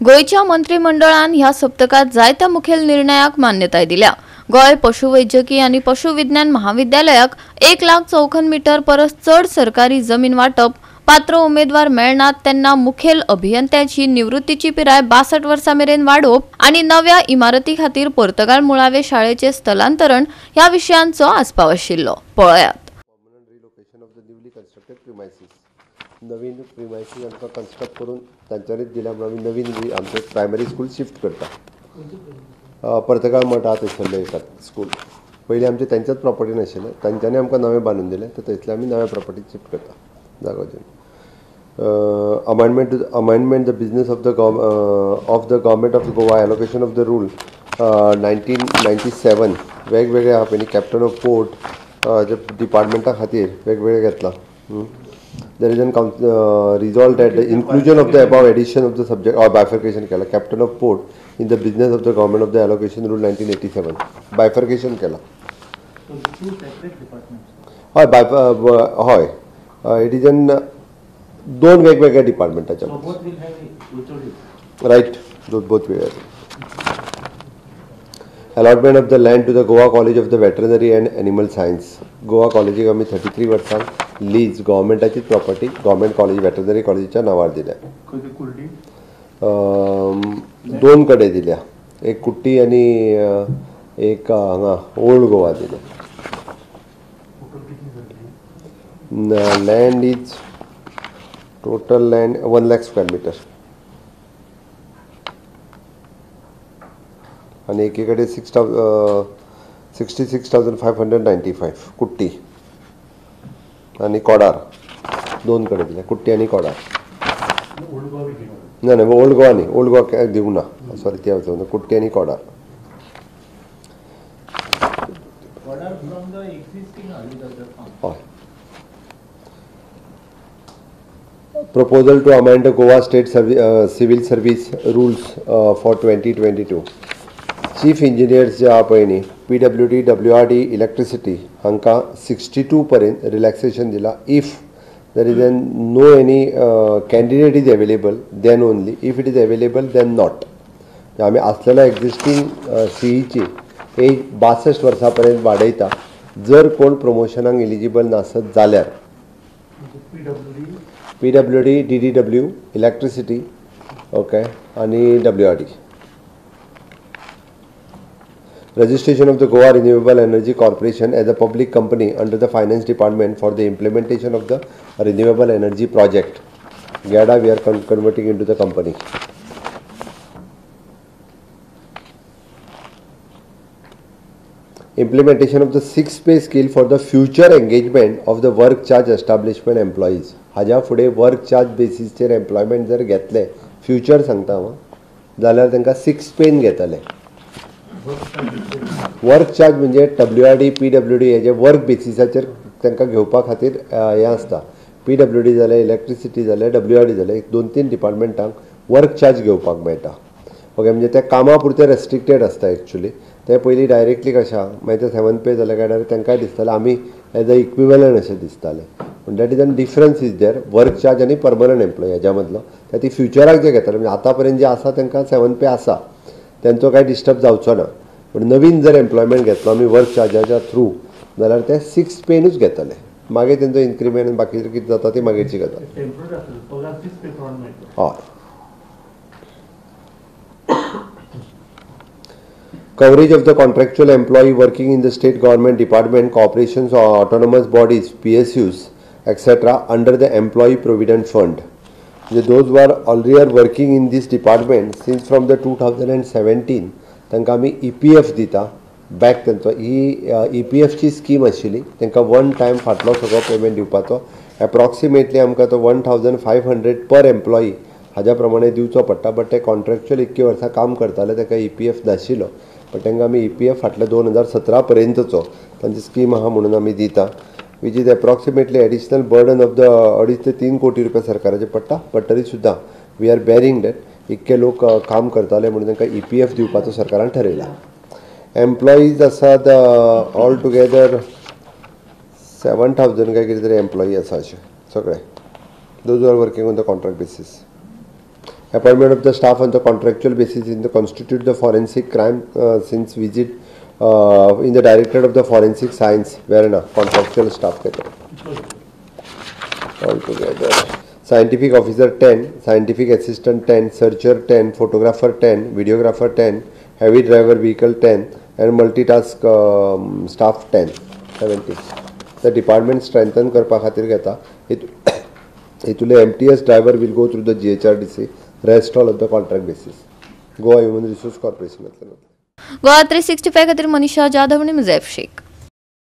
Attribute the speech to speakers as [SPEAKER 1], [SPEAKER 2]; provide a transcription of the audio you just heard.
[SPEAKER 1] गोयच्या मंत्रिमंडळान ह्या सप्तकात जायत्या मुखेल निर्णयाक मान्यताय दिल्या। गोय पशुवैजकी आणि पशुविज्ञान महाविद्यालयाक 1 लाख चौखन मीटर परस चढ सरकारी जमीन वाटप, पात्र उमेदवार मेळनात त्यांना मुखेल अभियंत्याची निवृत्तीची पिराय 62 वर्सां मेरेन वाडोवप आणि नव्या इमारती खातीर पोर्तुगाल मुळावे शाळेचे स्थलांतरण ह्या विशयांचो आस्पाव आशिल्लो। पळयात
[SPEAKER 2] नवीन प्रिमायसीस आमकां कन्स्ट्रक्ट करून तांच्यांनीच दिल्या म्हणून आमी नवीन आमचे प्रायमरी स्कूल शिफ्ट करता। पर्तगाळ मठा थंयसरलें एका स्कूल पयलीं आमचे तेंच्याच प्रॉपर्टीन आशिल्लें, तांच्यांनी आमकां नवें बांदून दिलें, तर थंयसले आमी नव्या प्रॉपर्टीक शिफ्ट करता जागो घेवन। amendment the business of the government of Goa allocation of the rule 1997 वेगवेगळे आहा पयलीं कॅप्टन ऑफ पोर्ट डिपार्टमेंटा खातीर वेगवेगळे घेतला। There is an resolved that the inclusion of the above addition of the subject or bifurcation केला captain of port in the business of the government of the allocation rule 1987 bifurcation केला।
[SPEAKER 3] Two separate departments.
[SPEAKER 2] हय it is an दोन वेगवेगळ्या डिपार्टमेंटाच्या right both वेगळे। Allotment of the land to the Goa college of the veterinary and animal science Goa कॉलेजीक आमी 33 वर्सां lease गव्हर्मेंटाचीच प्रॉपर्टी गव्हर्मेंट कॉलेज वेटरनरी कॉलेजीच्या नांवार दिल्या। दोन कडेन दिल्या, एक कुट्टी आणि एक हांगा ओल्ड गोवा दिल्या। Land is total land 1 lakh square metre आणि एकीकडे 66,595 कुट्टी आणि कोडार दोन कडे दिल्या, कुट्टी आणि कोडार। नाही ओल्ड गोवा न्ही, ओल्ड गोवा दिवंक ना, सॉरी ते वचूंक ना, कुट्टी आणि कोडार। हय proposal to amend the Goa State Civil Service Rules for 2022 chief engineers जे आहा पळय न्ही PWD WRD इलेक्ट्रिसिटी हांकां 62 पर्यंत रिलॅक्सेशन दिला। If there is no any candidate is available then only, if it is available then not. आमी आसलेल्या existing सीईची age 62 वर्सां पर्यंत वाडयता जर कोण प्रमोशनाक एलिजिबल नासत जाल्यार। PWD DDW इलेक्ट्रिसिटी ओके आणि WRD। Registration of the Goa Renewable Energy Corporation as a public company under the Finance Department for the implementation of the renewable energy project. GADA we are converting into the company. Implementation of the 6-pay scale for the future engagement of the work charge establishment employees. हाज्या फुडें work charge बेसिसचेर employment जर घेतले future सांगता हांव जाल्यार तांकां 6 pen घेतले। Work charge म्हणजे WRD PWD हेजे वर्क बेसिसाचेर तांकां घेवपा खातीर हें आसता। PWD जालें इलेक्ट्रिसिटी जालें WRD जालें 2-3 डिपार्टमेंटांक वर्क चार्ज घेवपाक मेळटा। ओके म्हणजे ते कामा पुरते रेस्ट्रिक्टेड आसता एक्चुअली, ते पयलीं डायरेक्टली कशा मागीर ते 7 पे जाल्या कारणान तांकांय दिसतालें आमी एज अ इक्विवलंट अशें दिसतालें। पूण that is an difference is there work charge आनी परमनंट एम्प्लॉय हेज्या मदलो ते ती फ्युचराक जे घेताले म्हणजे आतां पर्यंत जे आसा तांकां 7 पे आसा तेंचो कांय डिस्टर्ब जावचो ना। पण नवीन जर एम्प्लॉयमेंट घेतलो आमी वर्क चार्जाच्या थ्रू जाल्यार ते 6 पेनूच घेतले, मागीर तेंचो इन्क्रिमेंट बाकीचें कितें जाता ती मागीरची गजाल। हय coverage of the contractual employee working in the state government department, corporations or autonomous bodies, PSUs, etc. under the employee provident fund. Those who are already working in this department since from the 2017 तांकां आमी EPF दिता back तेंचो। ही EPFची scheme आशिल्ली, तांकां 1 time फाटलो सगळो payment दिवपाचो। Approximately आमकां तो 1500 पर एम्प्लॉई हाज्या प्रमाणे दिवचो पडटा। बट ते कॉन्ट्रॅक्च्युअल 21 वर्सां काम करताले ताका EPF नाशिल्लो, पण तांकां आमी EPF फाटल्या 2017 पर्यंतचो तांची स्कीम आहा म्हणून आमी दिता, which is approximately additional burden of the 2.5 ते 3 कोटी रुपया सरकाराचे पडटा। बट तरी सुद्दां वी आर बेरिंग दॅट इतके लोक काम करताले म्हणून तांकां EPF दिवपाचो सरकारान ठरयला। एम्प्लॉईज आसात ऑल टुगेदर 7,000 काय कितें तरी एम्प्लॉई आसा अशे सगळे, those are working on the contract basis. Appointment of the staff on the contractual basis in the constitute the forensic crime since visit in the directorate of the forensic science where na contractual staff altogether. Scientific officer 10, scientific assistant 10, searcher 10, photographer 10, videographer 10, heavy driver vehicle 10 and multitask staff 10, 70. The department strengthen करपा खातीर घेता. Hitule MTS driver will go through the GHRDC, rest all of the contract basis. Goa Human Resource Corporation.
[SPEAKER 1] Goa 365 खातीर मनीषा जाधव आणि मुझैफ शेख.